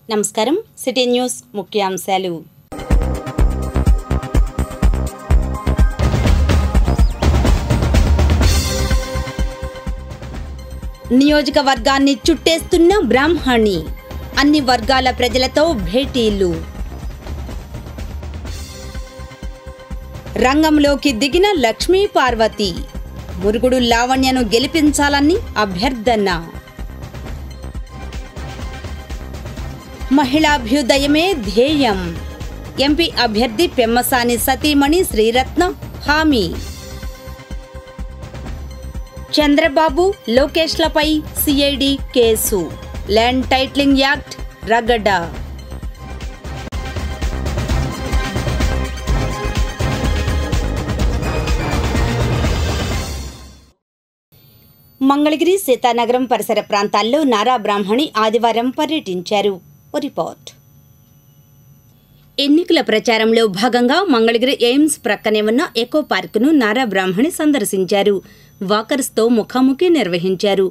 నమస్కారం. City news ముఖ్యాంశాలు. నియోజకవర్గాన్ని చుట్టేస్తున్న బ్రాహ్మణి, అన్ని వర్గాల ప్రజలతో భేటీలు. రంగంలోకి దిగిన లక్ష్మీ పార్వతి, మురుగుడు లావణ్యను గెలిపించాలని అభ్యర్థన. మహిళాభ్యుదయమే ధ్యేయం, ఎంపీ అభ్యర్థి పెమ్మసాని సతీమణి శ్రీరత్న హామీ. చంద్రబాబు లోకేష్లపై CID case, land titling act రగడ. మంగళగిరి సీతానగరం పరిసర ప్రాంతాల్లో నారా బ్రాహ్మణి ఆదివారం పర్యటించారు. రిపోర్ట్. ఎన్నికల ప్రచారంలో భాగంగా మంగళగిరి ఎయిమ్స్ ప్రక్కనే ఉన్న ఎకో పార్కును నారా బ్రాహ్మణి సందర్శించారు. వాకర్స్తో ముఖాముఖి నిర్వహించారు.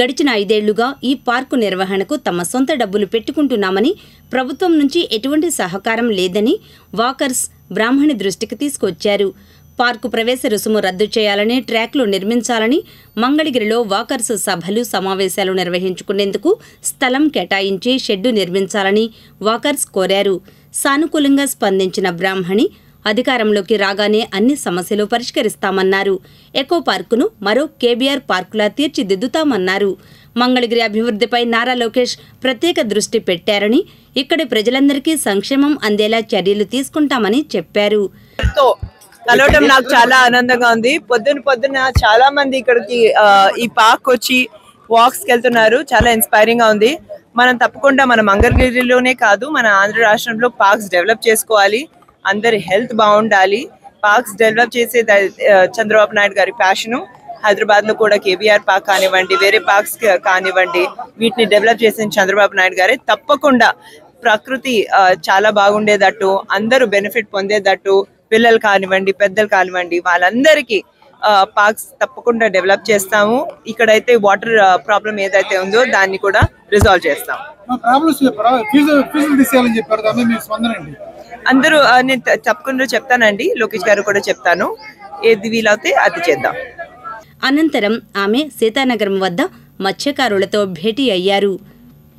గడిచిన 5 ఏళ్లుగా ఈ పార్కు నిర్వహణకు తమ సొంత డబ్బులు పెట్టుకుంటున్నామని, ప్రభుత్వం నుంచి ఎటువంటి సహకారం లేదని వాకర్స్ బ్రాహ్మణి దృష్టికి తీసుకొచ్చారు. పార్కు ప్రవేశ రుసుము రద్దు చేయాలని, ట్రాక్లు నిర్మించాలని, మంగళగిరిలో వాకర్స్ సభలు సమావేశాలు నిర్వహించుకునేందుకు స్థలం కేటాయించి షెడ్డు నిర్మించాలని వాకర్స్ కోరారు. సానుకూలంగా స్పందించిన బ్రాహ్మణి అధికారంలోకి రాగానే అన్ని సమస్యలు పరిష్కరిస్తామన్నారు. ఎకో పార్కును మరో కేబీఆర్ పార్కులా తీర్చిదిద్దుతామన్నారు. మంగళగిరి అభివృద్ధిపై నారా లోకేష్ ప్రత్యేక దృష్టి పెట్టారని, ఇక్కడి ప్రజలందరికీ సంక్షేమం అందేలా చర్యలు తీసుకుంటామని చెప్పారు. కలవటం నాకు చాలా ఆనందంగా ఉంది. పొద్దున చాలా మంది ఇక్కడికి ఈ పార్క్ వచ్చి వాక్స్ కి వెళ్తున్నారు. చాలా ఇన్స్పైరింగ్ గా ఉంది. మనం తప్పకుండా మన మంగళగిరిలోనే కాదు, మన ఆంధ్ర రాష్ట్రంలో పార్క్స్ డెవలప్ చేసుకోవాలి. అందరి హెల్త్ బాగుండాలి. పార్క్స్ డెవలప్ చేసే చంద్రబాబు నాయుడు గారి ప్యాషను. హైదరాబాద్ లో కూడా కేబీఆర్ పార్క్ కానివ్వండి, వేరే పార్క్స్ కానివ్వండి, వీటిని డెవలప్ చేసిన చంద్రబాబు నాయుడు గారే. తప్పకుండా ప్రకృతి చాలా బాగుండేటట్టు, అందరూ బెనిఫిట్ పొందేటట్టు, పిల్లలు కానివ్వండి, పెద్దలు కానివ్వండి, వాళ్ళందరికీ పార్క్స్ తప్పకుండా డెవలప్ చేస్తాము. ఇక్కడైతే వాటర్ ప్రాబ్లం ఏదైతే ఉందో దాన్ని కూడా రిజాల్వ్ చేస్తాం. అందరూ నేను తప్పకుండా చెప్తానండి, లోకేష్ గారు కూడా చెప్తాను. ఏది వీలవుతే అది చేద్దాం. అనంతరం ఆమె సీతానగరం వద్ద మత్స్యకారులతో భేటీ అయ్యారు.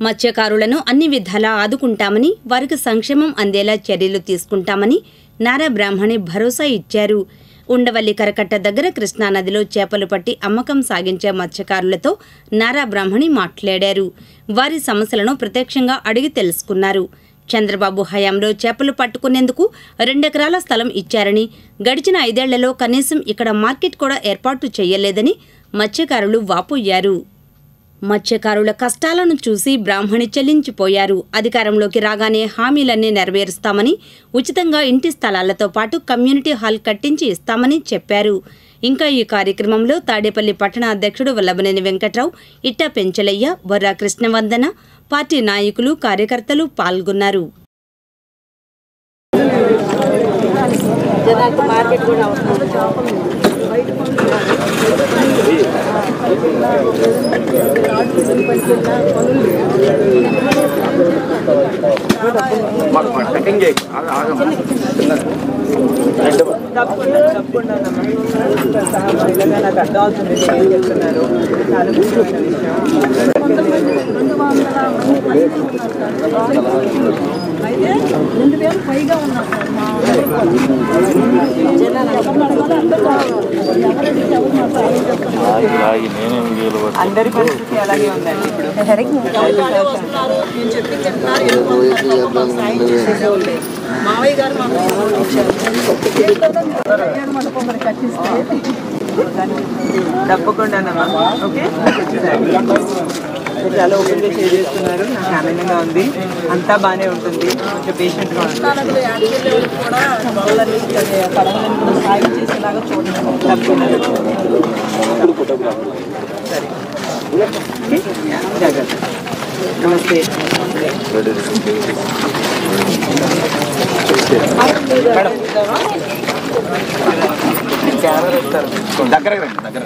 మత్స్యకారులను అన్ని విధాలా ఆదుకుంటామని, వారికి సంక్షేమం అందేలా చర్యలు తీసుకుంటామని నారా బ్రాహ్మణి భరోసా ఇచ్చారు. ఉండవల్లి కరకట్ట దగ్గర కృష్ణానదిలో చేపలు పట్టి అమ్మకం సాగించే మత్స్యకారులతో నారా బ్రాహ్మణి మాట్లాడారు. వారి సమస్యలను ప్రత్యక్షంగా అడిగి తెలుసుకున్నారు. చంద్రబాబు హయాంలో చేపలు పట్టుకునేందుకు 2 ఎకరాల స్థలం ఇచ్చారని, గడిచిన 5 ఏళ్లలో కనీసం ఇక్కడ మార్కెట్ కూడా ఏర్పాటు చేయలేదని మత్స్యకారులు వాపోయారు. మత్స్యకారుల కష్టాలను చూసి బ్రాహ్మణి చెల్లించిపోయారు. అధికారంలోకి రాగానే హామీలన్నీ నెరవేరుస్తామని, ఉచితంగా ఇంటి స్థలాలతో పాటు కమ్యూనిటీ హాల్ కట్టించి ఇస్తామని చెప్పారు. ఇంకా ఈ కార్యక్రమంలో తాడేపల్లి పట్టణ అధ్యక్షుడు వల్లభనేని వెంకట్రావు, ఇట్టా పెంచలయ్య, బొర్రా కృష్ణవందన, పార్టీ నాయకులు, కార్యకర్తలు పాల్గొన్నారు. తప్పకుండా నాకు అర్థం అవుతుంది చెప్తున్నారు. చాలా ముఖ్యమైన విషయం. అయితే 2000 పైగా ఉన్నారు. అందరి పరిస్థితి అలాగే ఉందండి. ఇప్పుడు మావయ్య గారు తప్పకుండా ఓకే. చాలా ఓపెన్గా షేర్ చేస్తున్నారు. నాకు ఆనందంగా ఉంది. అంతా బాగానే ఉంటుంది. కొంచెం పేషెంట్గా ఉంటుంది. సాయం చేసేలాగా చూడండి. తప్పకుండా సరే. జాగ్రత్త. నమస్తే. దగ్గర దగ్గర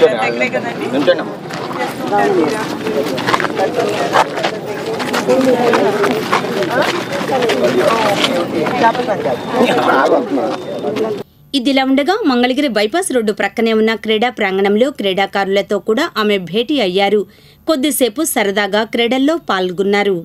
దగ్గరే కదండి. ఇదిలా ఉండగా మంగళగిరి బైపాస్ రోడ్డు ప్రక్కనే ఉన్న క్రీడా ప్రాంగణంలో క్రీడాకారులతో కూడా ఆమె భేటీ అయ్యారు. కొద్దిసేపు సరదాగా క్రీడల్లో పాల్గొన్నారు.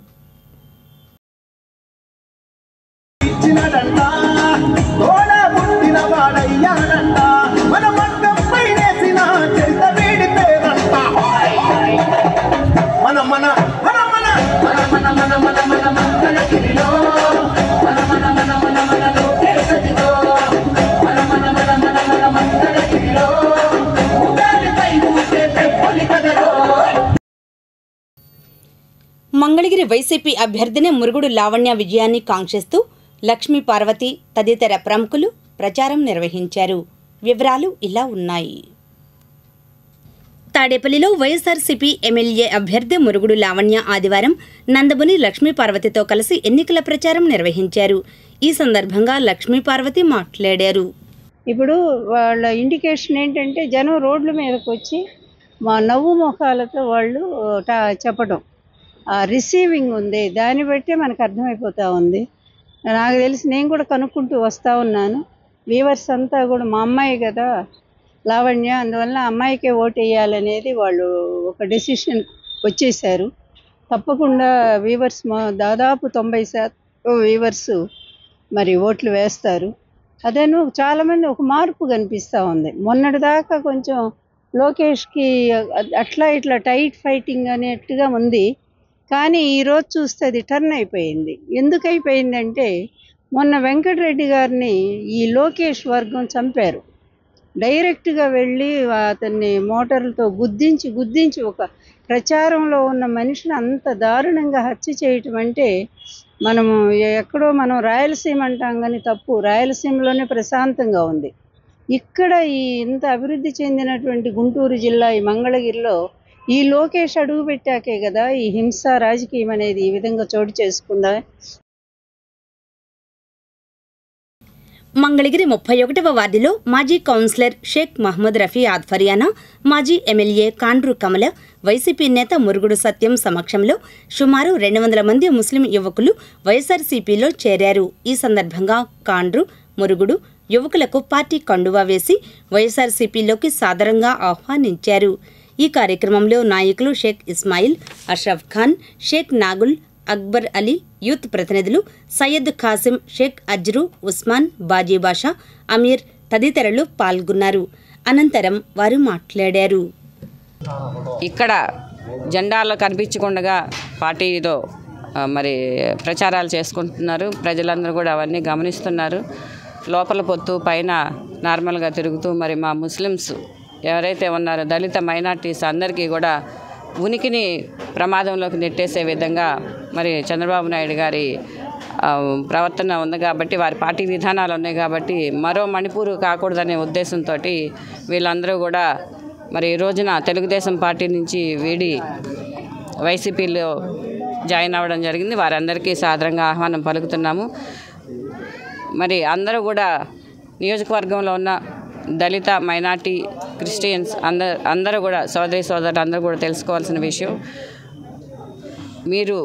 మంగళగిరి వైసీపీ అభ్యర్థిని మురుగుడు లావణ్య విజయాన్ని కాంక్షిస్తూ లక్ష్మీ పార్వతి తదితర ప్రముఖులు ప్రచారం నిర్వహించారు. వివరాలు ఇలా ఉన్నాయి. తాడేపల్లిలో వైఎస్ఆర్సీపీ ఎమ్మెల్యే అభ్యర్థి మురుగుడు లావణ్య ఆదివారం నందబుని లక్ష్మీ పార్వతితో కలిసి ఎన్నికల ప్రచారం నిర్వహించారు. ఈ సందర్భంగా లక్ష్మీ పార్వతి మాట్లాడారు. ఇప్పుడు వాళ్ళ ఇండికేషన్ ఏంటంటే జనం రోడ్ల మీదకి వచ్చి మా నవ్వు ముఖాలతో వాళ్ళు చెప్పడం రిసీవింగ్ ఉంది. దాన్ని బట్టే మనకు అర్థమైపోతూ ఉంది. నాకు తెలిసి నేను కూడా కనుక్కుంటూ వస్తూ ఉన్నాను. వీవర్స్ అంతా కూడా మా అమ్మాయి కదా లావణ్య, అందువల్ల అమ్మాయికే ఓటు వేయాలనేది వాళ్ళు ఒక డెసిషన్ వచ్చేసారు. తప్పకుండా వీవర్స్ దాదాపు 90% వీవర్స్ మరి ఓట్లు వేస్తారు. అదేను చాలామంది ఒక మార్పు కనిపిస్తూ ఉంది. మొన్నటిదాకా కొంచెం లోకేష్కి అట్లా ఇట్లా టైట్ ఫైటింగ్ అనేట్టుగా ఉంది. కానీ ఈరోజు చూస్తే అది టర్న్ అయిపోయింది. ఎందుకు అయిపోయిందంటే మొన్న వెంకటరెడ్డి గారిని ఈ లోకేష్ వర్గం చంపారు. డైరెక్ట్గా వెళ్ళి అతన్ని మోటార్లతో గుద్దించి ఒక ప్రచారంలో ఉన్న మనిషిని అంత దారుణంగా హత్య చేయటం అంటే మనం రాయలసీమ అంటాం కానీ తప్పు. రాయలసీమలోనే ప్రశాంతంగా ఉంది. ఇక్కడ ఈ ఇంత అభివృద్ధి చెందినటువంటి గుంటూరు జిల్లా ఈ మంగళగిరిలో ఈ లోకేష్ అడుగు పెట్టాకే కదా ఈ హింస రాజకీయం అనేది ఈ విధంగా చోటు చేసుకుందా. మంగళగిరి 31వ వార్డులో మాజీ కౌన్సిలర్ షేక్ మహమ్మద్ రఫీ ఆధ్వర్యాన మాజీ ఎమ్మెల్యే కాండ్రు కమల, వైసీపీ నేత మురుగుడు సత్యం సమక్షంలో సుమారు 200 మంది ముస్లిం యువకులు వైఎస్ఆర్సీపీలో చేరారు. ఈ సందర్భంగా కాండ్రు, మురుగుడు యువకులకు పార్టీ కండువా వేసి వైఎస్ఆర్సీపీలోకి సాదరంగా ఆహ్వానించారు. ఈ కార్యక్రమంలో నాయకులు షేక్ ఇస్మాయిల్, అష్రఫ్ ఖాన్, షేక్ నాగుల్, అక్బర్ అలీ, యూత్ ప్రతినిధులు సయ్యద్ ఖాసిం, షేక్ అజ్రు, ఉస్మాన్, బాజీ బాషా, అమీర్ తదితరులు పాల్గొన్నారు. అనంతరం వారు మాట్లాడారు. ఇక్కడ జెండాలు కనిపించకుండా పార్టీలో మరి ప్రచారాలు చేసుకుంటున్నారు. ప్రజలందరూ కూడా అవన్నీ గమనిస్తున్నారు. లోపల పొత్తు పైన నార్మల్గా తిరుగుతూ మరి మా ముస్లిమ్స్ ఎవరైతే ఉన్నారో దళిత మైనార్టీస్ అందరికీ కూడా ఉనికిని ప్రమాదంలోకి నెట్టేసే విధంగా మరి చంద్రబాబు నాయుడు గారి ప్రవర్తన ఉంది కాబట్టి, వారి పార్టీ విధానాలు ఉన్నాయి కాబట్టి మరో మణిపూర్ కాకూడదనే ఉద్దేశంతో వీళ్ళందరూ కూడా మరి ఈ రోజున తెలుగుదేశం పార్టీ నుంచి వీడి వైసీపీలో జాయిన్ అవ్వడం జరిగింది. వారందరికీ సాదరంగా ఆహ్వానం పలుకుతున్నాము. మరి అందరూ కూడా నియోజకవర్గంలో ఉన్న దళిత మైనార్టీ క్రిస్టియన్స్ అందరూ కూడా సోదరులు అందరూ కూడా తెలుసుకోవాల్సిన విషయం, మీరు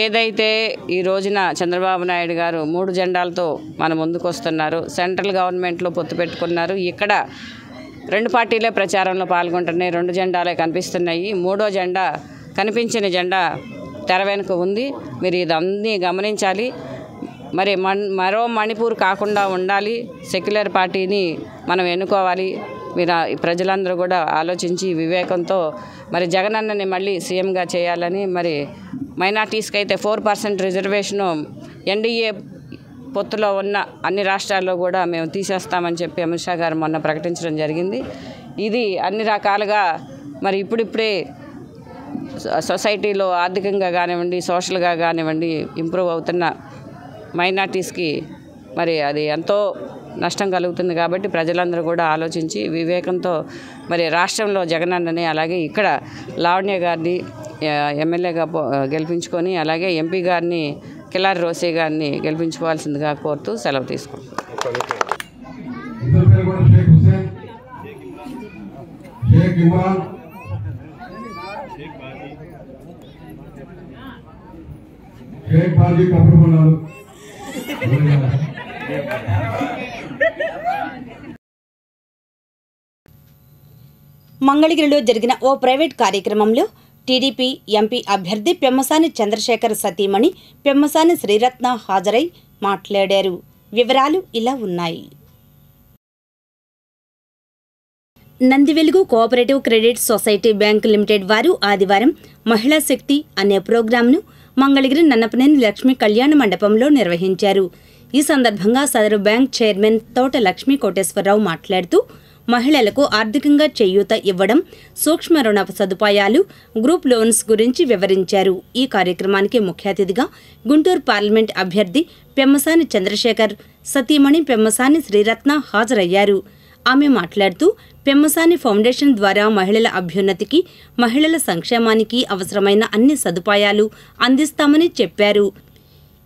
ఏదైతే ఈ రోజున చంద్రబాబు నాయుడు గారు 3 జెండాలతో మన ముందుకు వస్తున్నారు, సెంట్రల్ గవర్నమెంట్లో పొత్తు పెట్టుకున్నారు, ఇక్కడ 2 పార్టీలే ప్రచారంలో పాల్గొంటున్నాయి, 2 జెండాలే కనిపిస్తున్నాయి, 3వ జెండా కనిపించిన జెండా తెర వెనుక ఉంది. మీరు ఇదన్నీ గమనించాలి. మరి మరో మణిపూర్ కాకుండా ఉండాలి. సెక్యులర్ పార్టీని మనం ఎన్నుకోవాలి. మీరు ప్రజలందరూ కూడా ఆలోచించి వివేకంతో మరి జగనన్నని మళ్ళీ సీఎంగా చేయాలని, మరి మైనార్టీస్కి అయితే 4% రిజర్వేషను ఎన్డీఏ పొత్తులో ఉన్న అన్ని రాష్ట్రాల్లో కూడా మేము తీసేస్తామని చెప్పి అమిత్ షా గారు మొన్న ప్రకటించడం జరిగింది. ఇది అన్ని రకాలుగా మరి ఇప్పుడిప్పుడే సొసైటీలో ఆర్థికంగా కానివ్వండి, సోషల్గా కానివ్వండి ఇంప్రూవ్ అవుతున్న మైనార్టీస్కి మరి అది ఎంతో నష్టం కలుగుతుంది. కాబట్టి ప్రజలందరూ కూడా ఆలోచించి వివేకంతో మరి రాష్ట్రంలో జగనన్నని అలాగే ఇక్కడ లావణ్య గారిని ఎమ్మెల్యేగా గెలిపించుకొని అలాగే ఎంపీ గారిని కిలారి రోసే గారిని గెలిపించుకోవాల్సిందిగా కోరుతూ సెలవు తీసుకుంటున్నాను. షేక్ ఇమ్రాన్, షేక్ బాజీ కప్పుకున్నారు. మంగళగిరిలో జరిగిన ఓ ప్రైవేట్ కార్యక్రమంలో టీడీపీ ఎంపీ అభ్యర్థి పెమ్మసాని చంద్రశేఖర్ సతీమణి పెమ్మసాని శ్రీరత్న హాజరై మాట్లాడారు. వివరాలు ఇలా ఉన్నాయి. Nandivelugu cooperative credit society bank limited వారు ఆదివారం మహిళా శక్తి అనే ప్రోగ్రాంను మంగళగిరి నన్నపనేని లక్ష్మీ కళ్యాణ మండపంలో నిర్వహించారు. ఈ సందర్భంగా సదరు బ్యాంక్ చైర్మన్ తోట లక్ష్మీ కోటేశ్వరరావు మాట్లాడుతూ మహిళలకు ఆర్థికంగా చేయూత ఇవ్వడం, సూక్ష్మ రుణ సదుపాయాలు, గ్రూప్ లోన్స్ గురించి వివరించారు. ఈ కార్యక్రమానికి ముఖ్య అతిథిగా గుంటూరు పార్లమెంట్ అభ్యర్థి పెమ్మసాని చంద్రశేఖర్ సతీమణి పెమ్మసాని శ్రీరత్న హాజరయ్యారు. ఆమె మాట్లాడుతూ పెమ్మసాని ఫౌండేషన్ ద్వారా మహిళల అభ్యున్నతికి, మహిళల సంక్షేమానికి అవసరమైన అన్ని సదుపాయాలు అందిస్తామని చెప్పారు.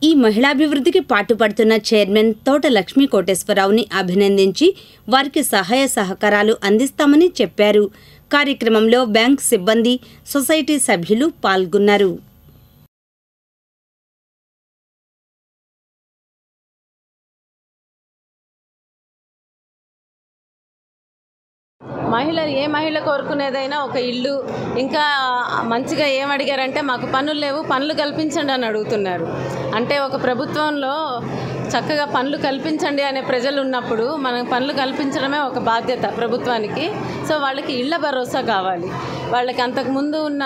ఈ మహిళాభివృద్ధికి పాటుపడుతున్న చైర్మన్ తోట లక్ష్మీ కోటేశ్వరరావుని అభినందించి వారికి సహాయ సహకారాలు అందిస్తామని చెప్పారు. కార్యక్రమంలో బ్యాంక్ సిబ్బంది, సొసైటీ సభ్యులు పాల్గొన్నారు. మహిళలు ఏ మహిళ కోరుకునేదైనా ఒక ఇల్లు, ఇంకా మంచిగా ఏం అడిగారంటే మాకు పనులు లేవు, పనులు కల్పించండి అని అడుగుతున్నారు. అంటే ఒక ప్రభుత్వంలో చక్కగా పనులు కల్పించండి అనే ప్రజలు ఉన్నప్పుడు మనం పనులు కల్పించడమే ఒక బాధ్యత ప్రభుత్వానికి. సో వాళ్ళకి ఇళ్ల భరోసా కావాలి. వాళ్ళకి అంతకుముందు ఉన్న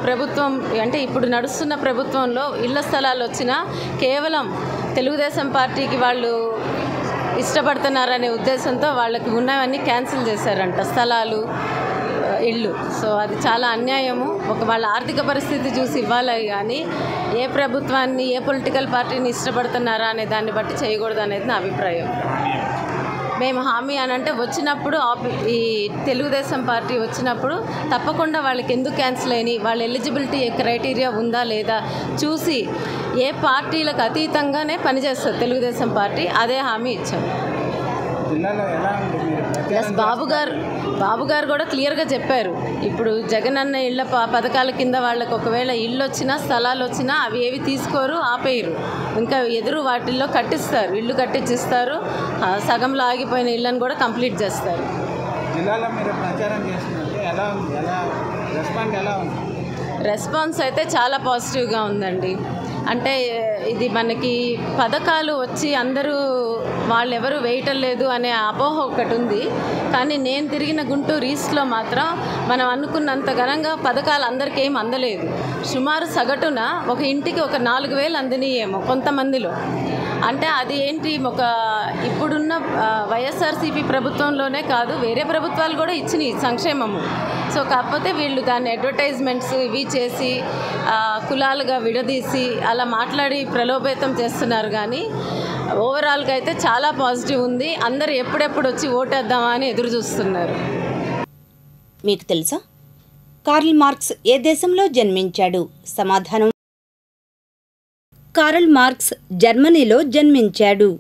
ప్రభుత్వం అంటే ఇప్పుడు నడుస్తున్న ప్రభుత్వంలో ఇళ్ల స్థలాలు వచ్చినా కేవలం తెలుగుదేశం పార్టీకి వాళ్ళు ఇష్టపడుతున్నారనే ఉద్దేశంతో వాళ్ళకి ఉన్నవన్నీ క్యాన్సిల్ చేశారంట, స్థలాలు, ఇళ్ళు. సో అది చాలా అన్యాయము. వాళ్ళ ఆర్థిక పరిస్థితి చూసి ఇవ్వాలి కానీ ఏ ప్రభుత్వాన్ని, ఏ పొలిటికల్ పార్టీని ఇష్టపడుతున్నారా అనే దాన్ని బట్టి చేయకూడదు అనేది నా అభిప్రాయం. మేము హామీ అని అంటే వచ్చినప్పుడు ఈ తెలుగుదేశం పార్టీ వచ్చినప్పుడు తప్పకుండా వాళ్ళకి ఎందుకు క్యాన్సిల్ అయినాయి, వాళ్ళ ఎలిజిబిలిటీ క్రైటీరియా ఉందా లేదా చూసి ఏ పార్టీలకు అతీతంగానే పనిచేస్తుంది తెలుగుదేశం పార్టీ, అదే హామీ ఇచ్చాం. ప్లస్ బాబు గారు కూడా క్లియర్గా చెప్పారు, ఇప్పుడు జగనన్న ఇళ్ల పథకాల కింద వాళ్ళకి ఒకవేళ ఇళ్ళు వచ్చినా, స్థలాలు వచ్చినా అవి ఏవి తీసుకోరు, ఆపేయరు. ఇంకా ఎదురు వాటిల్లో కట్టిస్తారు, ఇల్లు కట్టించిస్తారు. సగంలో ఆగిపోయిన ఇళ్ళని కూడా కంప్లీట్ చేస్తారు. జిల్లాలో మీరు ప్రచారం చేస్తున్నట్టు ఎలా ఉంది, ఎలా ఉంది? రెస్పాన్స్ అయితే చాలా పాజిటివ్గా ఉందండి. అంటే ఇది మనకి పథకాలు వచ్చి అందరూ వాళ్ళెవరు వేయటం లేదు అనే అపోహ ఒకటి ఉంది. కానీ నేను తిరిగిన గుంటూరు ఈస్ట్లో మాత్రం మనం అనుకున్నంత ఘనంగా పథకాలు అందరికీ ఏం అందలేదు. సుమారు సగటున ఒక ఇంటికి ఒక 4,000 అందినయేమో కొంతమందిలో. అంటే అది ఏంటి, ఇప్పుడున్న వైఎస్ఆర్సీపీ ప్రభుత్వంలోనే కాదు, వేరే ప్రభుత్వాలు కూడా ఇచ్చినాయి సంక్షేమము. సో కాకపోతే వీళ్ళు దాన్ని అడ్వర్టైజ్మెంట్స్ ఇవి చేసి కులాలుగా విడదీసి అలా మాట్లాడి ప్రలోభేతం చేస్తున్నారు. కానీ ఓవరాల్గా అయితే చాలా పాజిటివ్ ఉంది. అందరూ ఎప్పుడెప్పుడు వచ్చి ఓటేద్దామా అని ఎదురు చూస్తున్నారు. మీకు తెలుసా, కార్ల్ మార్క్స్ ఏ దేశంలో జన్మించాడు? సమాధానం, కార్ల్ మార్క్స్ జర్మనీలో జన్మించాడు.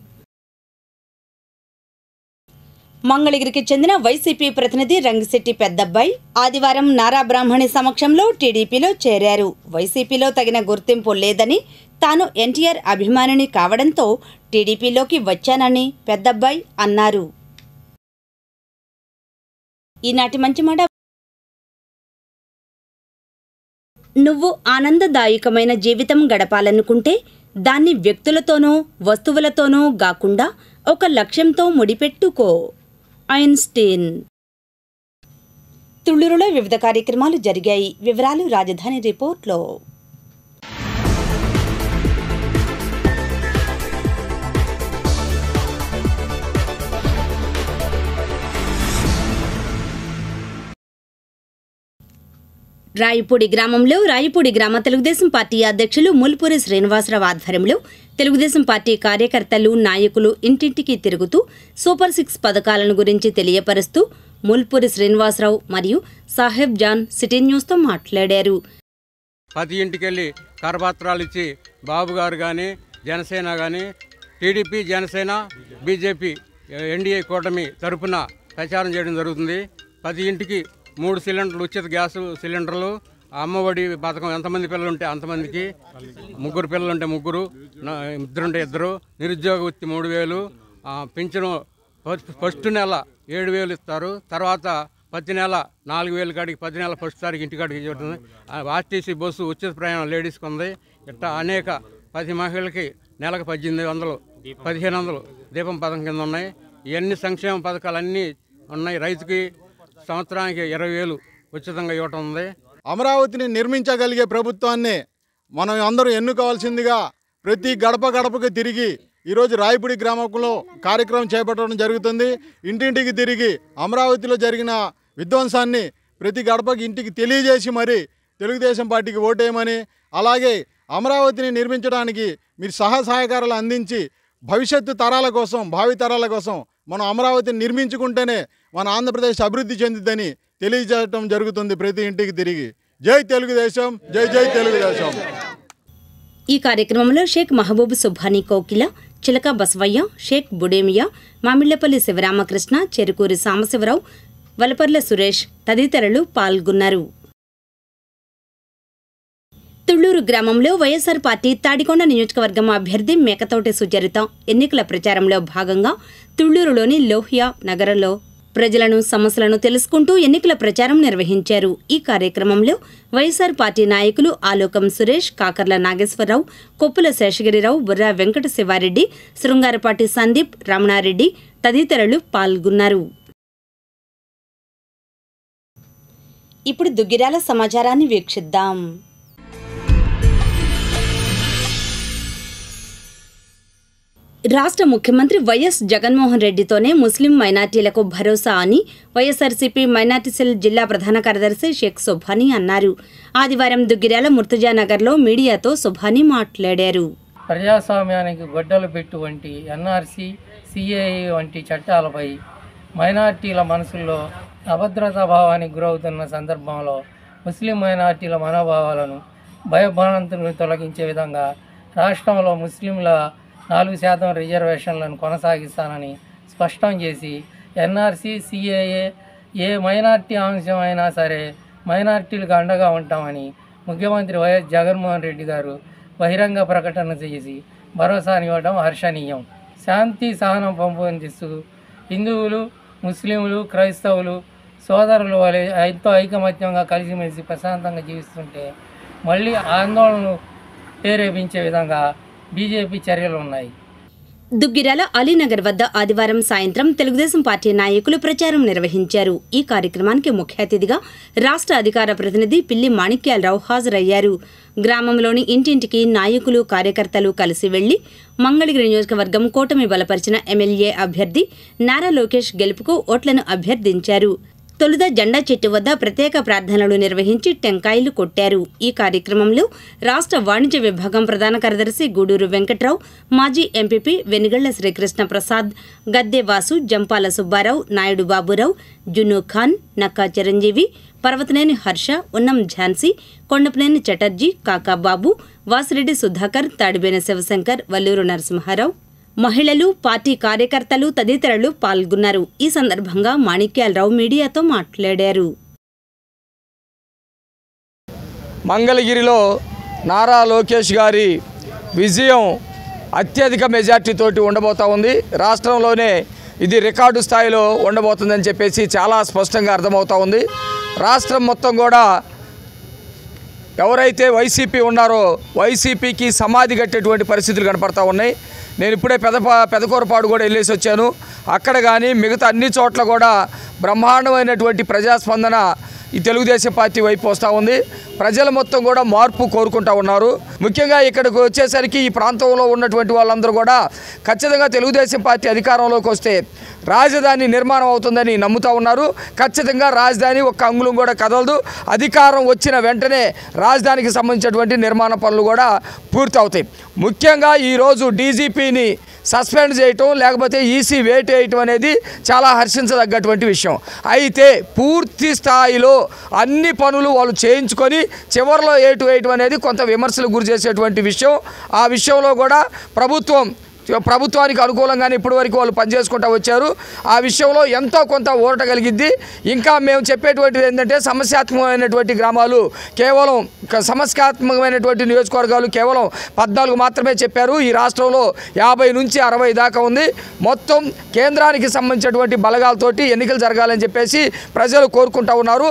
మంగళగిరికి చెందిన వైసీపీ ప్రతినిధి రంగిశెట్టి పెద్దబ్బాయి ఆదివారం నారా బ్రాహ్మణి సమక్షంలో టీడీపీలో చేరారు. వైసీపీలో తగిన గుర్తింపు లేదని, తాను ఎన్టీఆర్ అభిమానిని కావడంతో టీడీపీలోకి వచ్చానని పెద్దబ్బాయి అన్నారు. ఈనాటి మంచి మాట, నువ్వు ఆనందదాయకమైన జీవితం గడపాలనుకుంటే దాన్ని వ్యక్తులతోనో వస్తువులతోనో గాకుండా ఒక లక్ష్యంతో ముడిపెట్టుకో. ఐన్స్టీన్. తుళ్లూరులో వివిధ కార్యక్రమాలు జరిగాయి. వివరాలు రాజధాని రిపోర్ట్లో. రాయపూడి గ్రామంలో రాయపూడి గ్రామ తెలుగుదేశం పార్టీ అధ్యక్షులు ముల్పూరి శ్రీనివాసరావు ఆధ్వర్యంలో తెలుగుదేశం పార్టీ కార్యకర్తలు, నాయకులు ఇంటింటికి తిరుగుతూ సూపర్ 6 పథకాలను గురించి తెలియపరుస్తూ ముల్పూరి శ్రీనివాసరావు మరియు సాహెబ్ జాన్ సిటీ న్యూస్తో మాట్లాడారు. ప్రతి ఇంటికెళ్ళి కరపత్రాలు ఇచ్చి బాబు గారు కానీ, జనసేన కానీ, టీడీపీ, జనసేన, బీజేపీ, ఎన్డీఏ కూటమి తరపున ప్రచారం చేయడం జరుగుతుంది. ప్రతి ఇంటికి 3 సిలిండర్లు ఉచిత గ్యాస్ సిలిండర్లు, అమ్మఒడి పథకం ఎంతమంది పిల్లలు ఉంటే అంతమందికి, 3 పిల్లలు ఉంటే 3, 2 ఉంటే 2, నిరుద్యోగ వృత్తి 3000, పింఛను ఫస్ట్ నెల 7000 ఇస్తారు. తర్వాత ప్రతి నెల 4000 కాడికి 10 నెలల ఫస్ట్ తారీఖు ఇంటికాడికి ఇవ్వడం. ఆర్టీసీ బస్సు ఉచిత ప్రయాణం లేడీస్కి ఉంది. ఇట్లా అనేక 10 మహిళలకి నెలకు 1800, 1500 దీపం పథకం కింద ఉన్నాయి. ఇవన్నీ సంక్షేమ పథకాలన్నీ ఉన్నాయి. రైతుకి సంవత్సరానికి 20,000 ఉచితంగా ఇవ్వటం ఉంది. అమరావతిని నిర్మించగలిగే ప్రభుత్వాన్ని మనం అందరూ ఎన్నుకోవాల్సిందిగా ప్రతి గడప గడపకి తిరిగి ఈరోజు రాయపూడి గ్రామంలో కార్యక్రమం చేపట్టడం జరుగుతుంది. ఇంటింటికి తిరిగి అమరావతిలో జరిగిన విధ్వంసాన్ని ప్రతి గడపకి ఇంటికి తెలియజేసి మరి తెలుగుదేశం పార్టీకి ఓటేయమని, అలాగే అమరావతిని నిర్మించడానికి మీరు సహాయకారాలు అందించి భవిష్యత్తు తరాల కోసం, భావి తరాల కోసం మనం అమరావతిని నిర్మించుకుంటేనే మన ఆంధ్రప్రదేశ్ అభివృద్ధి చెందిద్దని తెలియజేయడం జరుగుతుంది ప్రతి ఇంటికి తిరిగి. జై తెలుగుదేశం, జై జై తెలుగుదేశం. ఈ కార్యక్రమంలో షేక్ మహబూబ్ సుబ్హానీ కోకిల, చిలక బసవయ్య, షేక్ బుడేమియా, మామిళ్లపల్లి శివరామకృష్ణ, చెరుకూరి సాంబశివరావు, వలపర్ల సురేష్ తదితరులు పాల్గొన్నారు. తుళ్లూరు గ్రామంలో వైఎస్సార్ పార్టీ తాడికొండ నియోజకవర్గం అభ్యర్థి మేకతోటి సుచరిత ఎన్నికల ప్రచారంలో భాగంగా తుళ్లూరులోని లోహియా నగరంలో ప్రజలను సమస్యలను తెలుసుకుంటూ ఎన్నికల ప్రచారం నిర్వహించారు. ఈ కార్యక్రమంలో వైఎస్సార్ పార్టీ నాయకులు ఆలోకం సురేష్, కాకర్ల నాగేశ్వరరావు, కొప్పుల శేషగిరిరావు, బుర్రా వెంకట శివారెడ్డి, శృంగారపాటి సందీప్, రమణారెడ్డి తదితరులు పాల్గొన్నారు. ఇప్పుడు దుగ్గిరాల సమాచారాన్ని వీక్షిద్దాం. రాష్ట్ర ముఖ్యమంత్రి వైఎస్ జగన్మోహన్ రెడ్డితోనే ముస్లిం మైనార్టీలకు భరోసా అని వైఎస్ఆర్సీపీ మైనార్టీ సెల్ జిల్లా ప్రధాన కార్యదర్శి షేక్ సుబ్హానీ అన్నారు. ఆదివారం దుగ్గిరాల ముర్తుజా నగర్లో మీడియాతో సుబ్హానీ మాట్లాడారు. ప్రజాస్వామ్యానికి గొడ్డలు పెట్టు వంటి ఎన్ఆర్సీ, సిఏఏ వంటి చట్టాలపై మైనార్టీల మనసుల్లో అభద్రతా భావానికి గురవుతున్న సందర్భంలో ముస్లిం మైనార్టీల మనోభావాలను భయభ్రాంతులను తొలగించే విధంగా రాష్ట్రంలో ముస్లింల 4% రిజర్వేషన్లను కొనసాగిస్తానని స్పష్టం చేసి ఎన్ఆర్సీ, సిఏఏ ఏ మైనార్టీ అంశం అయినా సరే మైనార్టీలకు అండగా ఉంటామని ముఖ్యమంత్రి వైఎస్ జగన్మోహన్ రెడ్డి గారు బహిరంగ ప్రకటన చేసి భరోసానివ్వడం హర్షణీయం. శాంతి సహనం పెంపొందిస్తూ హిందువులు, ముస్లింలు, క్రైస్తవులు సోదరుల వలె ఎంతో ఐకమత్యంగా కలిసిమెలిసి ప్రశాంతంగా జీవిస్తుంటే మళ్ళీ ఆందోళనలు ప్రేరేపించే విధంగా బీజేపీ చర్యలు ఉన్నాయి. దుగ్గిరాల అలీనగర్ వద్ద ఆదివారం సాయంత్రం తెలుగుదేశం పార్టీ నాయకులు ప్రచారం నిర్వహించారు. ఈ కార్యక్రమానికి ముఖ్య అతిథిగా రాష్ట్ర అధికార ప్రతినిధి పిల్లి మాణిక్యాలరావు హాజరయ్యారు. గ్రామంలోని ఇంటింటికి నాయకులు, కార్యకర్తలు కలిసి వెళ్లి మంగళగిరి నియోజకవర్గం కూటమి బలపరిచిన ఎమ్మెల్యే అభ్యర్థి నారా లోకేష్ గెలుపుకు ఓట్లను అభ్యర్థించారు. తొలుత జెండా చెట్టు వద్ద ప్రత్యేక ప్రార్థనలు నిర్వహించి టెంకాయలు కొట్టారు. ఈ కార్యక్రమంలో రాష్ట్ర వాణిజ్య విభాగం ప్రధాన కార్యదర్శి గూడూరు వెంకట్రావు, మాజీ ఎంపీపీ వెనుగళ్ల శ్రీకృష్ణ ప్రసాద్, గద్దె వాసు, జంపాల సుబ్బారావు, నాయుడు బాబురావు, జునూ ఖాన్, నక్కా చిరంజీవి, పర్వతనేని హర్ష, ఉన్నం ఝాన్సీ, కొండపనేని చటర్జీ, కాకాబాబు, వాసిరెడ్డి సుధాకర్, తాడిబేన శివశంకర్, వల్లూరు నరసింహారావు, మహిళలు, పార్టీ కార్యకర్తలు తదితరులు పాల్గొన్నారు. ఈ సందర్భంగా మాణిక్యాలరావు మీడియాతో మాట్లాడారు. మంగళగిరిలో నారా లోకేష్ గారి విజయం అత్యధిక మెజార్టీతోటి ఉండబోతా ఉంది. రాష్ట్రంలోనే ఇది రికార్డు స్థాయిలో ఉండబోతుందని చెప్పేసి చాలా స్పష్టంగా అర్థమవుతా ఉంది. రాష్ట్రం మొత్తం కూడా ఎవరైతే వైసీపీ ఉన్నారో వైసీపీకి సమాధి కట్టేటువంటి పరిస్థితులు కనపడతా ఉన్నాయి. నేను ఇప్పుడే పెదకూరపాడు కూడా వెళ్ళేసి వచ్చాను. అక్కడ కానీ మిగతా అన్ని చోట్ల కూడా బ్రహ్మాండమైనటువంటి ప్రజాస్పందన ఈ తెలుగుదేశం పార్టీ వైపు వస్తూ ఉంది. ప్రజలు మొత్తం కూడా మార్పు కోరుకుంటూ ఉన్నారు. ముఖ్యంగా ఇక్కడికి వచ్చేసరికి ఈ ప్రాంతంలో ఉన్నటువంటి వాళ్ళందరూ కూడా ఖచ్చితంగా తెలుగుదేశం పార్టీ అధికారంలోకి వస్తే రాజధాని నిర్మాణం అవుతుందని నమ్ముతూ ఉన్నారు. ఖచ్చితంగా రాజధాని ఒక్క అంగుళం కూడా కదలదు. అధికారం వచ్చిన వెంటనే రాజధానికి సంబంధించినటువంటి నిర్మాణ పనులు కూడా పూర్తి అవుతాయి. ముఖ్యంగా ఈరోజు డీజీపీని సస్పెండ్ చేయటం లేకపోతే ఈసీ వేట్ వేయటం అనేది చాలా హర్షించదగ్గటువంటి విషయం. అయితే పూర్తి స్థాయిలో అన్ని పనులు వాళ్ళు చేయించుకొని చివరిలో వేయటం అనేది కొంత విమర్శలకు గురి చేసేటువంటి విషయం. ఆ విషయంలో కూడా ప్రభుత్వం ప్రభుత్వానికి అనుకూలంగానే ఇప్పటివరకు వాళ్ళు పనిచేసుకుంటూ వచ్చారు. ఆ విషయంలో ఎంతో కొంత ఊరట కలిగిద్ది. ఇంకా మేము చెప్పేటువంటిది ఏంటంటే సమస్యాత్మకమైనటువంటి గ్రామాలు కేవలం సమస్యాత్మకమైనటువంటి నియోజకవర్గాలు కేవలం 14 మాత్రమే చెప్పారు. ఈ రాష్ట్రంలో 50 నుంచి 60 దాకా ఉంది. మొత్తం కేంద్రానికి సంబంధించినటువంటి బలగాలతోటి ఎన్నికలు జరగాలని చెప్పేసి ప్రజలు కోరుకుంటూ ఉన్నారు.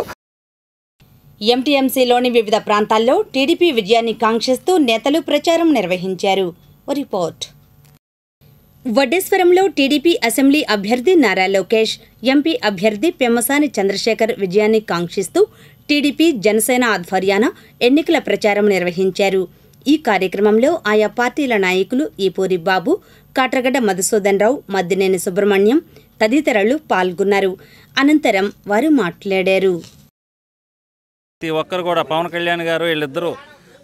ఎంటీఎంసీలోని వివిధ ప్రాంతాల్లో టీడీపీ విజయాన్ని కాంక్షిస్తూ నేతలు ప్రచారం నిర్వహించారు. రిపోర్ట్. వడ్డేశ్వరంలో టీడీపీ అసెంబ్లీ అభ్యర్థి నారా లోకేష్, ఎంపీ అభ్యర్థి పెమ్మసాని చంద్రశేఖర్ విజయాన్ని కాంక్షిస్తూ టీడీపీ జనసేన ఆధ్వర్యాన ఎన్నికల ప్రచారం నిర్వహించారు. ఈ కార్యక్రమంలో ఆయా పార్టీల నాయకులు ఈపూరి బాబు, కాట్రగడ్డ మధుసూదన్ రావు, మద్దినేని సుబ్రహ్మణ్యం తదితరులు పాల్గొన్నారు. అనంతరం వారు మాట్లాడారు. ప్రతి ఒక్కరు కూడా పవన్ కళ్యాణ్ గారు వీళ్ళిద్దరూ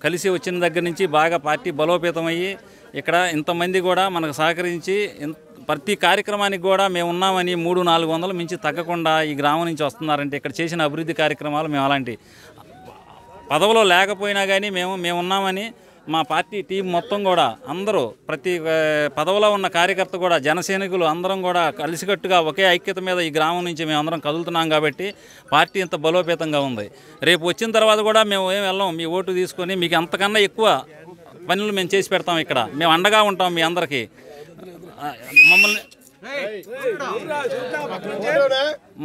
కలిసి వచ్చిన దగ్గర నుంచి బాగా పార్టీ బలోపేతమయ్యి ఇక్కడ ఇంతమంది కూడా మనకు సహకరించి ప్రతి కార్యక్రమానికి కూడా మేము ఉన్నామని 300-400 మించి తగ్గకుండా ఈ గ్రామం నుంచి వస్తున్నారంటే ఇక్కడ చేసిన అభివృద్ధి కార్యక్రమాలు మేము అలాంటి పదవిలో లేకపోయినా కానీ మేము ఉన్నామని మా పార్టీ టీం మొత్తం కూడా అందరూ ప్రతి పదవిలో ఉన్న కార్యకర్త కూడా జనసైనికులు అందరం కూడా కలిసికట్టుగా ఒకే ఐక్యత మీద ఈ గ్రామం నుంచి మేము అందరం కదులుతున్నాం కాబట్టి పార్టీ ఇంత బలోపేతంగా ఉంది. రేపు వచ్చిన తర్వాత కూడా మేము ఏం వెళ్ళాం, మీ ఓటు తీసుకొని మీకు అంతకన్నా ఎక్కువ పనులు మేము చేసి పెడతాం. ఇక్కడ మేము అండగా ఉంటాం మీ అందరికీ.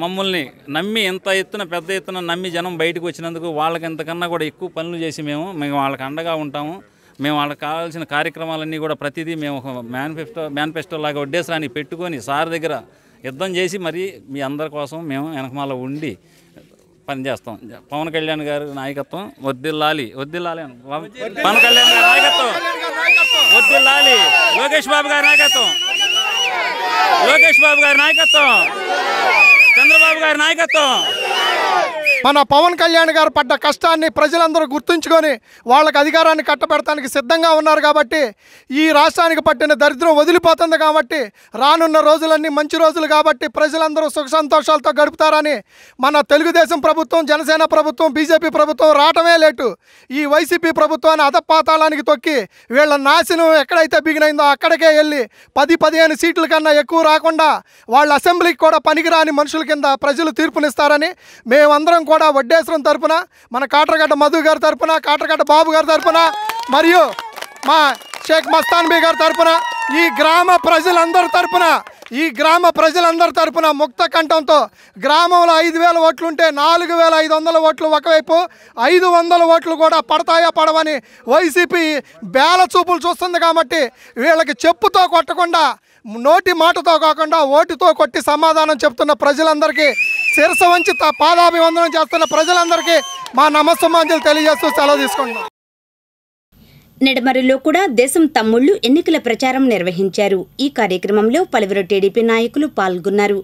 మమ్మల్ని నమ్మి ఎంత ఎత్తున పెద్ద ఎత్తున నమ్మి జనం బయటకు వచ్చినందుకు వాళ్ళకి ఎంతకన్నా కూడా ఎక్కువ పనులు చేసి మేము వాళ్ళకి అండగా ఉంటాము. మేము వాళ్ళకి కావాల్సిన కార్యక్రమాలన్నీ కూడా ప్రతిదీ మేము ఒక మేనిఫెస్టో లాగా వడ్డేసరానికి పెట్టుకొని సార్ దగ్గర యుద్ధం చేసి మరి మీ అందరి కోసం మేము వెనకమాల ఉండి పనిచేస్తాం. పవన్ కళ్యాణ్ గారి నాయకత్వం వర్ధిల్లాలి పవన్ కళ్యాణ్ గారి నాయకత్వం వర్ధిల్లాలి. లోకేష్ బాబు గారి నాయకత్వం చంద్రబాబు గారి నాయకత్వం. మన పవన్ కళ్యాణ్ గారు పడ్డ కష్టాన్ని ప్రజలందరూ గుర్తుంచుకొని వాళ్ళకి అధికారాన్ని కట్టబెడటానికి సిద్ధంగా ఉన్నారు కాబట్టి ఈ రాష్ట్రానికి పట్టిన దరిద్రం వదిలిపోతుంది కాబట్టి రానున్న రోజులన్నీ మంచి రోజులు కాబట్టి ప్రజలందరూ సుఖ సంతోషాలతో గడుపుతారని మన తెలుగుదేశం ప్రభుత్వం, జనసేన ప్రభుత్వం, బీజేపీ ప్రభుత్వం రావటమే లేటు ఈ వైసీపీ ప్రభుత్వాన్ని అధపాతాళానికి తొక్కి వీళ్ళ నాశనం ఎక్కడైతే బిగినైందో అక్కడికే వెళ్ళి 10-15 సీట్ల కన్నా ఎక్కువ రాకుండా వాళ్ళ అసెంబ్లీకి కూడా పనికిరాని మనుషుల కింద ప్రజలు తీర్పునిస్తారని మేమందరం కూడా వడ్డేశ్వరం తరపున, మన కాట్రగడ్డ మధు గారి తరపున, కాట్రగడ్డ బాబు గారి తరపున మరియు మా షేక్ మస్తాన్ బీ గారి తరపున ఈ గ్రామ ప్రజలందరి తరపున ముక్త కంఠంతో గ్రామంలో 5,000 ఓట్లుంటే 4,500 ఓట్లు ఒకవైపు, 500 ఓట్లు కూడా పడతాయా పడవని వైసీపీ బేల చూపులు చూస్తుంది కాబట్టి వీళ్ళకి చెప్పుతో కొట్టకుండా నోటి మాటతో కాకుండా ఓటుతో కొట్టి సమాధానం చెప్తున్న ప్రజలందరికీ శిరస వంచి పాదాభివందనం చేస్తున్న ప్రజలందరికీ మా నమస్సుమాంజలు తెలియజేస్తూ సెలవు తీసుకుంటున్నాం. నెడమరులో కూడా దేశం తమ్ముళ్లు ఎన్నికల ప్రచారం నిర్వహించారు. ఈ కార్యక్రమంలో పలువురు టీడీపీ నాయకులు పాల్గొన్నారు.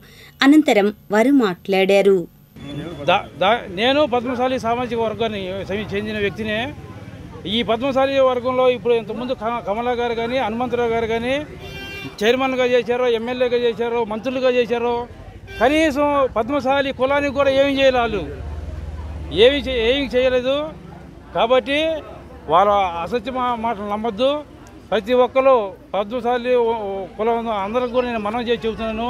అనంతరం వారు మాట్లాడారు. నేను పద్మశాలి సామాజిక వర్గాన్ని చెందిన వ్యక్తినే. ఈ పద్మశాలి వర్గంలో ఇప్పుడు ఇంతకుముందు కమలా గారు కానీ, హనుమంతరావు గారు కానీ చైర్మన్గా చేశారో, ఎమ్మెల్యేగా చేశారో, మంత్రులుగా చేశారో, కనీసం పద్మశాలి కులానికి కూడా ఏమి చేయలేదు, ఏమి చేయలేదు. కాబట్టి వాళ్ళ అసత్య మాటలు నమ్మద్దు. ప్రతి ఒక్కరు పద్మశాలి కులం అందరికి కూడా నేను మనం చేసి చెబుతున్నాను.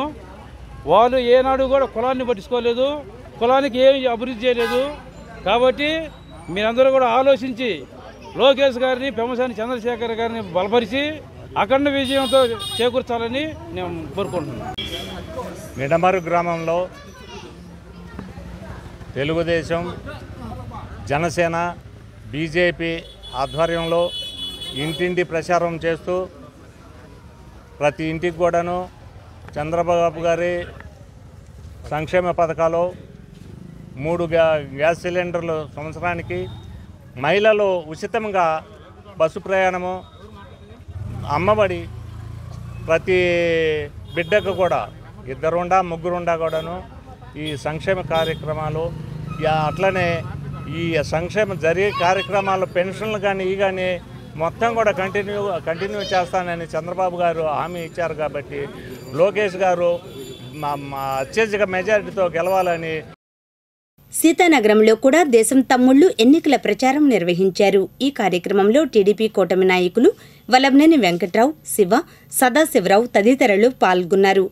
వాళ్ళు ఏనాడు కూడా కులాన్ని పట్టించుకోలేదు, కులానికి ఏమి అభివృద్ధి చేయలేదు. కాబట్టి మీరందరూ కూడా ఆలోచించి లోకేష్ గారిని, పెమ్మసాని చంద్రశేఖర్ గారిని బలపరిచి అఖండ విజయంతో చేకూర్చాలని నేను కోరుకుంటున్నాను. నిడమరు గ్రామంలో తెలుగుదేశం, జనసేన, బీజేపీ ఆధ్వర్యంలో ఇంటింటి ప్రచారం చేస్తూ ప్రతి ఇంటికి కూడాను చంద్రబాబు గారి సంక్షేమ పథకాలు 3 గ్యాస్ సిలిండర్లు సంవత్సరానికి, మహిళలు ఉచితంగా బస్సు ప్రయాణము, అమ్మఒడి ప్రతి బిడ్డకు కూడా 2 ముగ్గురుండా కూడాను ఈ సంక్షేమ కార్యక్రమాలు, అట్లనే ఈ సంక్షేమ జరిగే కార్యక్రమాలు పెన్షన్లు కానీ మొత్తం కూడా కంటిన్యూ చేస్తానని చంద్రబాబు గారు హామీ ఇచ్చారు. కాబట్టి లోకేష్ గారు అత్యధిక మెజారిటీతో గెలవాలని సీతానగరంలో కూడా దేశం తమ్ముళ్లు ఎన్నికల ప్రచారం నిర్వహించారు. ఈ కార్యక్రమంలో టీడీపీ కూటమి నాయకులు వల్లభనేని వెంకట్రావు, శివ, సదాశివరావు తదితరులు పాల్గొన్నారు.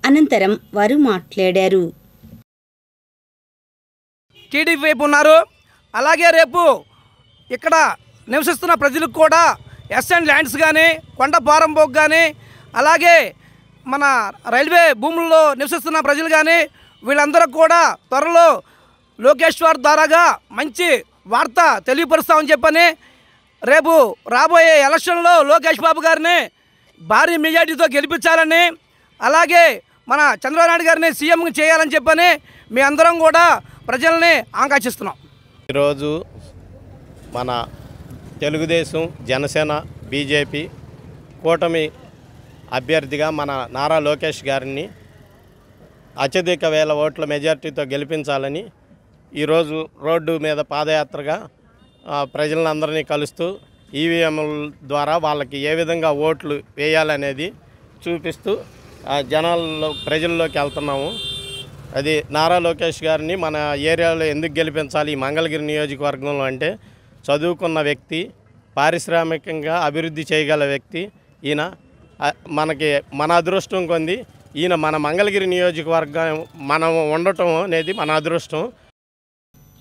అనంతరం వారు మాట్లాడారు. టీడీపీ వైపు ఉన్నారు. అలాగే రేపు ఇక్కడ నివసిస్తున్న ప్రజలకు కూడా ఎస్ఎన్ ల్యాండ్స్ కానీ, కొండ పారంపోక్ కానీ, అలాగే మన రైల్వే భూముల్లో నివసిస్తున్న ప్రజలు కానీ వీళ్ళందరూ కూడా త్వరలో లోకేశ్వర్ ద్వారాగా మంచి వార్త తెలియపరుస్తామని చెప్పని రేపు రాబోయే ఎలక్షన్లో లోకేష్ బాబు గారిని భారీ మెజార్టీతో గెలిపించాలని, అలాగే మన చంద్రబాబు నాయుడు గారిని సీఎం చేయాలని చెప్పని మీ అందరం కూడా ప్రజల్ని ఆకాంక్షిస్తున్నాం. ఈరోజు మన తెలుగుదేశం, జనసేన, బీజేపీ కూటమి అభ్యర్థిగా మన నారా లోకేష్ గారిని అత్యధిక వేల ఓట్ల మెజార్టీతో గెలిపించాలని ఈరోజు రోడ్డు మీద పాదయాత్రగా ప్రజలందరినీ కలుస్తూ ఈవీఎంల ద్వారా వాళ్ళకి ఏ విధంగా ఓట్లు వేయాలనేది చూపిస్తూ ప్రజల్లోకి వెళ్తున్నాము. అది నారా లోకేష్ గారిని మన ఏరియాలో ఎందుకు గెలిపించాలి ఈ మంగళగిరి నియోజకవర్గంలో అంటే చదువుకున్న వ్యక్తి, పారిశ్రామికంగా అభివృద్ధి చేయగల వ్యక్తి ఈయన. మన అదృష్టం కొంది ఈయన మన మంగళగిరి నియోజకవర్గం మనం ఉండటం అనేది మన అదృష్టం.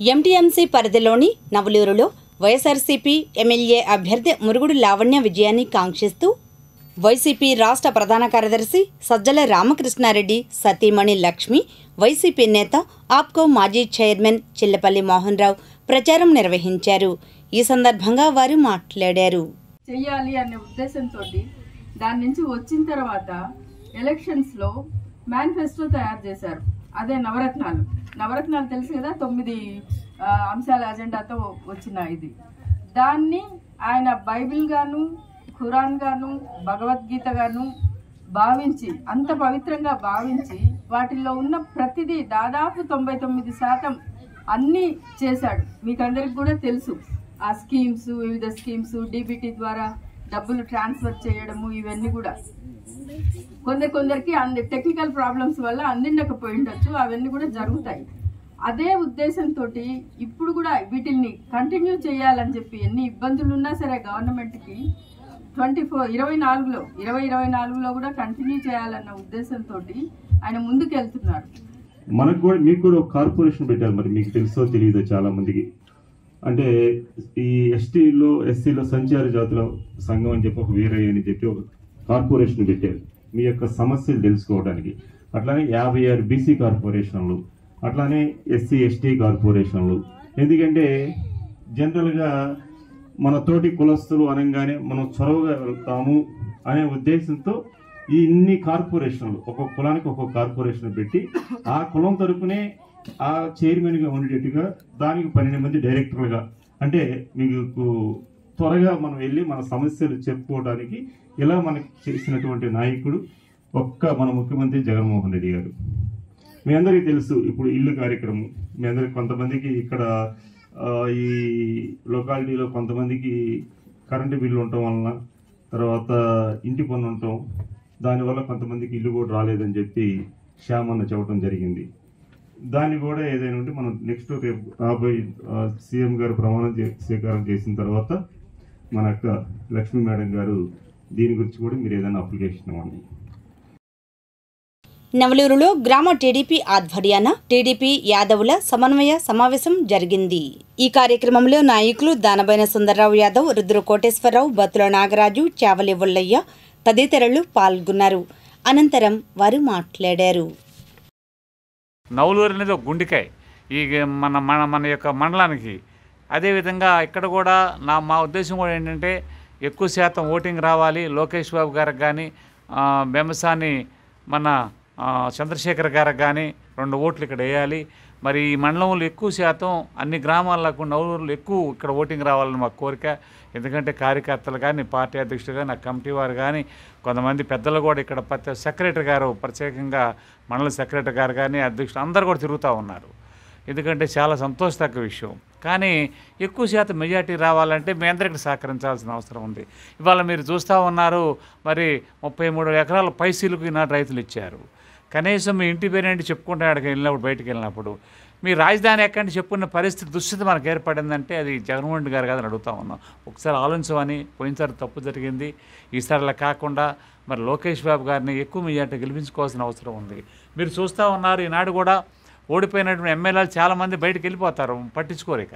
ఎంటీఎంసీ పరిధిలోని నవలూరులో వైఎస్ఆర్సీపీ ఎమ్మెల్యే అభ్యర్థి మురుగుడు లావణ్య విజయాన్ని కాంక్షిస్తూ వైసీపీ రాష్ట్ర ప్రధాన కార్యదర్శి సజ్జల రామకృష్ణారెడ్డి సతీమణి లక్ష్మి, వైసీపీ నేత ఆప్కో మాజీ చైర్మన్ చిల్లపల్లి మోహన్ రావు ప్రచారం నిర్వహించారు. ఈ సందర్భంగా వారు మాట్లాడారు. చెయ్యాలి అనే ఉద్దేశంతో దాని నుంచి వచ్చిన తర్వాత ఎలక్షన్స్లో మేనిఫెస్టో తయారు చేశారు. అదే నవరత్నాలు. నవరత్నాలు తెలుసు కదా, 9 అంశాల అజెండాతో వచ్చిన ఇది. దాన్ని ఆయన బైబిల్ గాను, ఖురాన్ గాను, భగవద్గీత గాను భావించి, అంత పవిత్రంగా భావించి వాటిల్లో ఉన్న ప్రతిదీ దాదాపు 99% అన్నీ చేశాడు. మీకు అందరికి కూడా తెలుసు ఆ స్కీమ్స్, వివిధ స్కీమ్స్, డీబీటీ ద్వారా డబ్బులు ట్రాన్స్ఫర్ చేయడము, ఇవన్నీ కూడా కొందరికి టెక్నికల్ ప్రాబ్లమ్స్ వల్ల అందిండకపోయి ఉండొచ్చు, అవన్నీ కూడా జరుగుతాయి. అదే ఉద్దేశంతో ఇప్పుడు కూడా వీటిని కంటిన్యూ చేయాలని చెప్పి ఎన్ని ఇబ్బందులు ఉన్నా సరే గవర్నమెంట్కి 2024లో కూడా కంటిన్యూ చేయాలన్న ఉద్దేశంతో ఆయన ముందుకు వెళ్తున్నారు. మనకు కూడా మీకు కూడా ఒక కార్పొరేషన్ పెట్టారు, మరి మీకు తెలుసో తెలియదో చాలా మందికి. అంటే ఈ ఎస్టీలో, ఎస్సీలో సంచార జాతుల సంఘం అని చెప్పి ఒక వేరే అని చెప్పి ఒక కార్పొరేషన్ పెట్టారు మీ యొక్క సమస్యలు తెలుసుకోవడానికి. అట్లానే 56 బీసీ కార్పొరేషన్లు, అట్లానే ఎస్సీ ఎస్టీ కార్పొరేషన్లు. ఎందుకంటే జనరల్గా మన తోటి కులస్తులు అనగానే మనం చొరవగా వెళ్తాము అనే ఉద్దేశంతో ఈ ఇన్ని కార్పొరేషన్లు, ఒక్కొక్క కులానికి ఒక్కొక్క కార్పొరేషన్ పెట్టి ఆ కులం తరపునే ఆ చైర్మన్గా ఉండేట్టుగా దానికి 12 మంది డైరెక్టర్లుగా, అంటే మీకు త్వరగా మనం వెళ్ళి మన సమస్యలు చెప్పుకోవడానికి ఇలా మనకి చేసినటువంటి నాయకుడు మన ముఖ్యమంత్రి జగన్మోహన్ రెడ్డి గారు. మీ అందరికీ తెలుసు ఇప్పుడు ఇల్లు కార్యక్రమం. మీ అందరికి కొంతమందికి ఇక్కడ ఈ లొకాలిటీలో కొంతమందికి కరెంటు బిల్లు ఉండటం వలన, తర్వాత ఇంటి పన్ను ఉండటం, దానివల్ల కొంతమందికి ఇల్లు కూడా రాలేదని చెప్పి శ్యామన్న చెప్పడం జరిగింది. దాన్ని కూడా ఏదైనా ఉంటే మనం నెక్స్ట్ రేపు రాబోయే సీఎం గారు ప్రమాణ స్వీకారం చేసిన తర్వాత మన అక్క లక్ష్మీ మేడం గారు దీని గురించి కూడా మీరు ఏదైనా అప్లికేషన్ ఇవ్వండి. నవలూరులో గ్రామ టీడీపీ ఆధ్వర్యాన టీడీపీ యాదవుల సమన్వయ సమావేశం జరిగింది. ఈ కార్యక్రమంలో నాయకులు దానబైన సుందర్రావు యాదవ్, రుద్ర కోటేశ్వరరావు, బత్తుల నాగరాజు, చావలి ఉల్లయ్య తదితరులు పాల్గొన్నారు. అనంతరం వారు మాట్లాడారు. నవలూరు అనేది ఒక గుండెకాయ ఈ మన యొక్క మండలానికి. అదేవిధంగా ఇక్కడ కూడా మా ఉద్దేశం కూడా ఏంటంటే ఎక్కువ శాతం ఓటింగ్ రావాలి. లోకేష్ బాబు గారికి కానీ, బెంబసాని మన చంద్రశేఖర్ గారికి కానీ 2 ఓట్లు ఇక్కడ వేయాలి. మరి ఈ మండలంలో ఎక్కువ శాతం అన్ని గ్రామాలకు నవలూరులో ఎక్కువ ఇక్కడ ఓటింగ్ రావాలని మా కోరిక. ఎందుకంటే కార్యకర్తలు కానీ, పార్టీ అధ్యక్షులు కానీ, కమిటీ వారు కానీ, కొంతమంది పెద్దలు కూడా ఇక్కడ సెక్రటరీ గారు, ప్రత్యేకంగా మండల సెక్రటరీ గారు కానీ, అధ్యక్షులు అందరూ కూడా తిరుగుతూ ఉన్నారు. ఎందుకంటే చాలా సంతోషదగ్గ విషయం. కానీ ఎక్కువ శాతం మెజార్టీ రావాలంటే మీ అందరికీ సహకరించాల్సిన అవసరం ఉంది. ఇవాళ మీరు చూస్తూ ఉన్నారు, మరి 33 ఎకరాల పైసీలకు ఈనాడు రైతులు ఇచ్చారు. కనీసం మీ ఇంటి పేరేంటి చెప్పుకుంటే అక్కడికి వెళ్ళినప్పుడు, బయటికి వెళ్ళినప్పుడు మీ రాజధాని ఎక్కడి చెప్పుకున్న పరిస్థితి దుస్థితి మనకు ఏర్పడిందంటే అది జగన్మోహన్ రెడ్డి గారు కాదని అడుగుతా ఉన్నాం. ఒకసారి ఆలోచించమని, పోయినసారి తప్పు జరిగింది, ఈసారి అలా కాకుండా మరి లోకేష్ బాబు గారిని ఎక్కువ మెజార్టీ గెలిపించుకోవాల్సిన అవసరం ఉంది. మీరు చూస్తూ ఉన్నారు, ఈనాడు కూడా ఓడిపోయినటువంటి ఎమ్మెల్యేలు చాలామంది బయటకు వెళ్ళిపోతారు, పట్టించుకోలేక.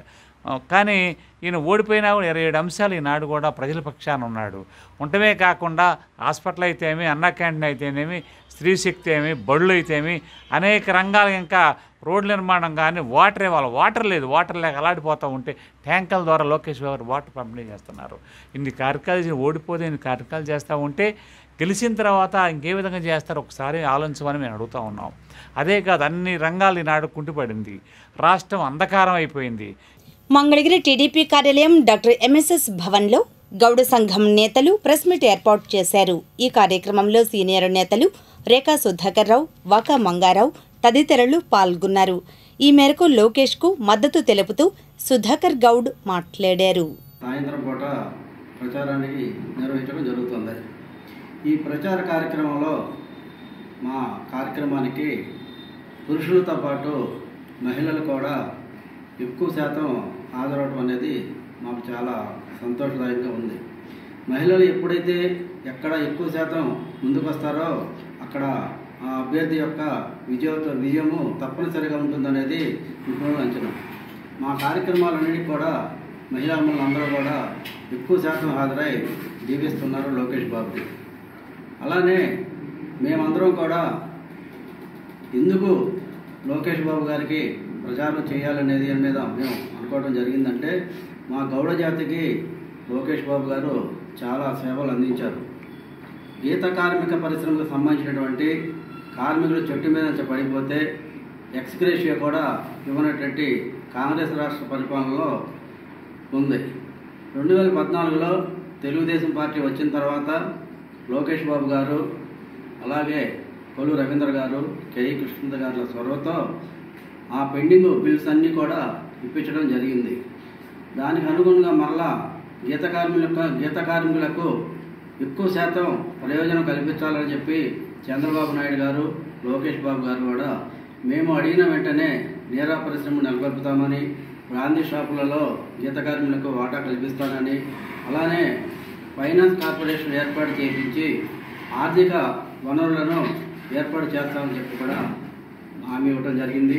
కానీ ఈయన ఓడిపోయినా కూడా 27 అంశాలు ఈనాడు కూడా ప్రజల పక్షాన ఉన్నాడు. ఉండటమే కాకుండా హాస్పిటల్ అయితేమి, అన్నా క్యాంటీన్ అయితేనేమి, స్త్రీ శక్తి ఏమి, బడులు అయితేమి, అనేక రంగాలు, ఇంకా రోడ్ల నిర్మాణం కానీ, వాటర్ ఇవ్వాలి, వాటర్ లేదు, వాటర్ లేక అలాడిపోతూ ఉంటే ట్యాంకర్ల ద్వారా లోకేష్ బాబు వాటర్ పంపిణీ చేస్తున్నారు. ఇన్ని కార్యక్రమాలు ఓడిపోతే ఇన్ని కార్యక్రమాలు చేస్తూ ఉంటే గెలిచిన తర్వాత ఇంకే విధంగా చేస్తారు ఒకసారి ఆలోచించమని మేము అడుగుతూ ఉన్నాం. అదే కాదు, అన్ని రంగాలు ఈనాడు కుంటుపడింది, రాష్ట్రం అంధకారం అయిపోయింది. మంగళగిరి టీడీపీ కార్యాలయం డాక్టర్ ఎంఎస్ఎస్ భవన్లో గౌడ సంఘం నేతలు ప్రెస్ మీట్ ఏర్పాటు చేశారు. ఈ కార్యక్రమంలో సీనియర్ నేతలు రేఖా సుధాకర్ రావు, వాకా మంగారావు తదితరులు పాల్గొన్నారు. ఈ మేరకు లోకేష్కు మద్దతు తెలుపుతూ సుధాకర్ గౌడ్ మాట్లాడారు. సాయంత్రం పూట ప్రచారానికి నిర్వహించడం జరుగుతుంది. ఈ ప్రచార కార్యక్రమంలో మా కార్యక్రమానికి పురుషులతో పాటు మహిళలు కూడా ఎక్కువ శాతం హాజరవడం అనేది మాకు చాలా సంతోషదాయకంగా ఉంది. మహిళలు ఎప్పుడైతే ఎక్కడ ఎక్కువ శాతం ముందుకు వస్తారో అక్కడ ఆ అభ్యర్థి యొక్క విజయము తప్పనిసరిగా ఉంటుందనేది నిపుణుల అంచనా. మా కార్యక్రమాలన్నిటికీ కూడా మహిళామణులందరూ కూడా ఎక్కువ శాతం హాజరై దీవిస్తున్నారు లోకేష్ బాబుకి. అలానే మేమందరం కూడా ఎందుకు లోకేష్ బాబు గారికి ప్రచారం చేయాలనేది మీద మేము అనుకోవడం జరిగిందంటే, మా గౌడ జాతికి లోకేష్ బాబు గారు చాలా సేవలు అందించారు. గీత కార్మిక పరిశ్రమకు సంబంధించినటువంటి కార్మికులు చెట్టు మీద నుంచి పడిపోతే ఎక్స్గ్రేషియా కూడా ఇవ్వనటువంటి కాంగ్రెస్ రాష్ట్ర పరిపాలనలో ఉంది. 2014లో తెలుగుదేశం పార్టీ వచ్చిన తర్వాత లోకేష్ బాబు గారు, అలాగే కొల్లు రవీంద్ర గారు, కేఈ కృష్ణ గారుల చొరవతో ఆ పెండింగ్ బిల్స్ అన్నీ కూడా ఇప్పించడం జరిగింది. దానికి అనుగుణంగా మరలా గీత కార్మికులకు ఎక్కువ శాతం ప్రయోజనం కల్పించాలని చెప్పి చంద్రబాబు నాయుడు గారు, లోకేష్ బాబు గారు కూడా మేము అడిగిన వెంటనే నీరా పరిశ్రమ నెలకొల్పుతామని, బ్రాందీ షాపులలో గీత కార్మికులకు వాటా కల్పిస్తానని, అలానే ఫైనాన్స్ కార్పొరేషన్ ఏర్పాటు చేయించి ఆర్థిక వనరులను ఏర్పాటు చేస్తామని చెప్పి కూడా హామీ ఇవ్వడం జరిగింది.